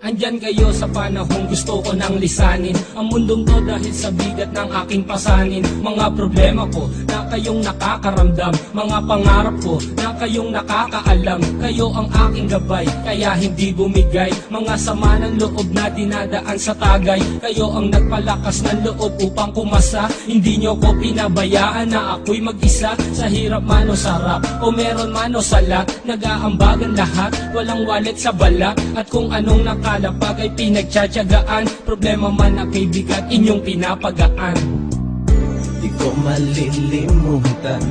Andyan kayo sa panahong gusto ko nang lisanin ang mundong to dahil sa bigat ng aking pasanin. Mga problema ko na kayong nakakaramdam, mga pangarap ko na kayong nakakaalam. Kayo ang aking gabay, kaya hindi bumigay. Mga sama ng loob na dinadaan sa tagay, kayo ang nagpalakas ng loob upang kumasa. Hindi nyo ko pinabayaan na ako'y mag-isa. Sa hirap man o sarap, o meron man o salat, nag-aambagan lahat, walang wallet sa balat. At kung anong nakalapag ay pinagtsatsagaan, problema man na kay bigat, inyong pinapagaan. Di ko malilimutan,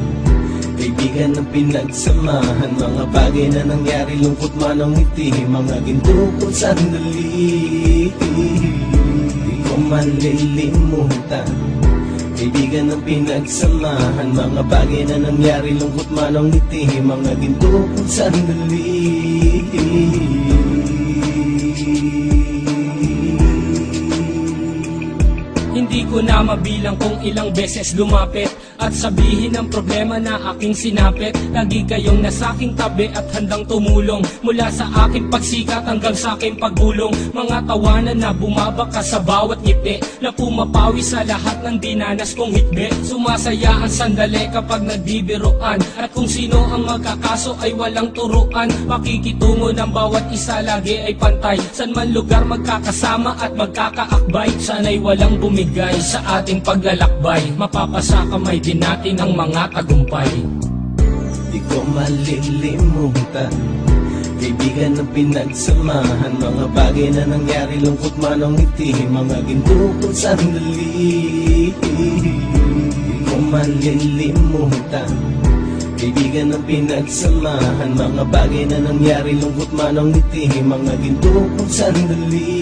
kaibigan ng pinagsamahan, mga bagay na nangyari, lungkot man ang ngiti, mga ginto kong sandali. Di ko malilimutan, kaibigan ng pinagsamahan, mga bagay na nangyari, lungkot man ang ngiti, mga ginto kong sandali. Hindi ko na mabilang kung ilang beses lumapit at sabihin ang problema na aking sinapit. Lagi kayong nasa aking tabi at handang tumulong, mula sa aking pagsikat hanggang sa aking paggulong. Mga tawanan na bumabaka sa bawat ngiti, na pumapawi sa lahat ng dinanas kong hitbi. Sumasaya ang sandali kapag nagbibiruan, at kung sino ang magkakaso ay walang turuan. Pakikitungo ng bawat isa lagi ay pantay, san man lugar magkakasama at magkakaakbay. Sana'y walang bumigay sa ating paglalakbay, mapapasa kamay din natin ang mga tagumpay. Di ko malilimutan, kaibigan ng pinagsamahan, mga bagay na nangyari, lungkot man ang ngiti, mga ginto kong sandali. Di ko malilimutan, kaibigan ng pinagsamahan, mga bagay na nangyari, lungkot man ang ngiti, mga ginto kong sandali.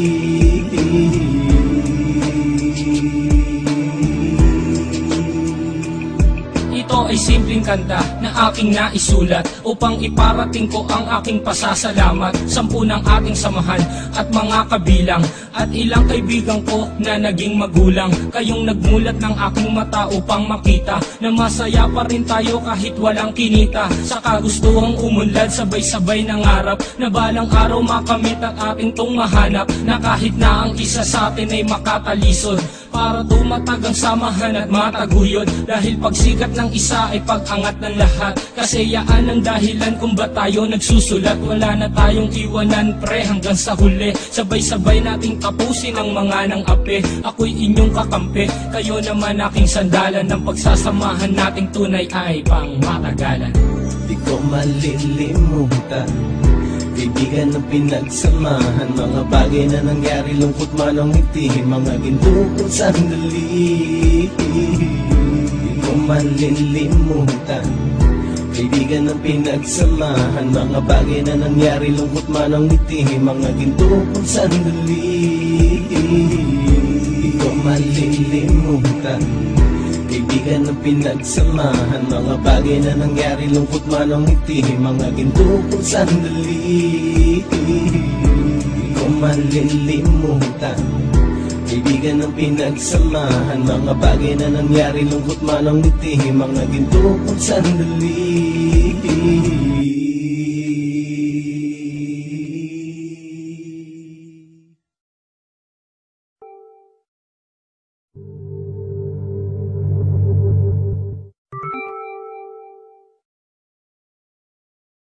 Ito ay simpleng kanta na aking naisulat upang iparating ko ang aking pasasalamat. 10 ng ating samahan at mga kabilang, at ilang kaibigan ko na naging magulang. Kayong nagmulat ng aking mata upang makita na masaya pa rin tayo kahit walang kinita. Sa kagustuhang umunlad, sabay-sabay nangarap na balang araw makamit at ating tong mahanap, na kahit na ang isa sa atin ay makatalisod, para tumatag ang samahan at mataguyod. Dahil pagsikat ng isa ay pag-angat ng lahat, kasayaan ang dahilan kung ba tayo nagsusulat. Wala na tayong iwanan pre hanggang sa huli, sabay-sabay nating tapusin ang mga nang ape. Ako'y inyong kakampi, kayo naman aking sandalan, ng pagsasamahan nating tunay ay pang matagalan. Di ko malilimutan, kaibigan ng pinagsamahan, mga bagay na nangyari, lungkot man ang ngiti, mga ginto kong sandali. Di ko malilimutan, kaibigan ng pinagsamahan, mga bagay na nangyari, lungkot man ang ngiti, mga ginto kong sandali. Di ko malilimutan, kaibigan ng pinagsamahan, mga bagay na nangyari, lungkot man ang ngiti, mga ginto kong sandali. Di ko malilimutan, kaibigan ng pinagsamahan, mga bagay na nangyari, lungkot man ang ngiti, mga ginto kong sandali.